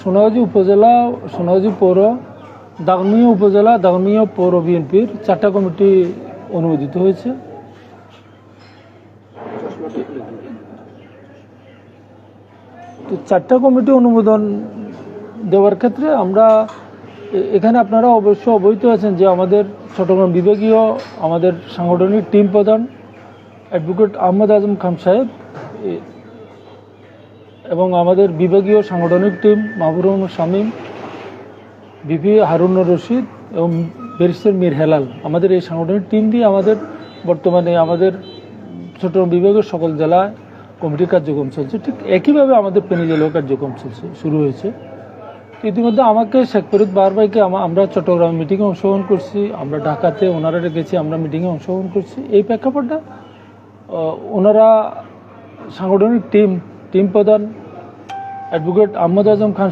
সোনাগাজী উপজেলা, সোনাগাজী পৌর, দাগনভূঞা উপজেলা, দাগনভূঞা পৌর বিএনপির 4টা কমিটি অনুমোদিত হয়েছে। তো 4টা কমিটি অনুমোদন দেওয়ার ক্ষেত্রে আমরা এখানে আপনারা অবশ্যই অবহিত আছেন যে আমাদের চট্টগ্রাম বিভাগীয় আমাদের সাংগঠনিক টিম প্রধান অ্যাডভোকেট আহমদ আজম খান সাহেব এবং আমাদের বিভাগীয় সাংগঠনিক টিম মাহবুবুর রহমান শামীম, ভিপি হারুনুর রশিদ এবং ব্যারিস্টার মীর হেলাল, আমাদের এই সাংগঠনিক টিম দিয়ে আমাদের বর্তমানে আমাদের চট্টগ্রাম বিভাগের সকল জেলায় কমিটির কার্যক্রম চলছে। ঠিক একইভাবে আমাদের পেনি জেলাও কার্যক্রম চলছে, শুরু হয়েছে। ইতিমধ্যে আমাকে শেখ ফরিদ বাহার ভাইকে আমরা চট্টগ্রাম মিটিংয়ে অংশগ্রহণ করছি, আমরা ঢাকাতে ওনারা রেখেছি, আমরা মিটিংয়ে অংশগ্রহণ করছি। এই প্রেক্ষাপটে ওনারা সাংগঠনিক টিম প্রধান অ্যাডভোকেট আহমদ আজম খান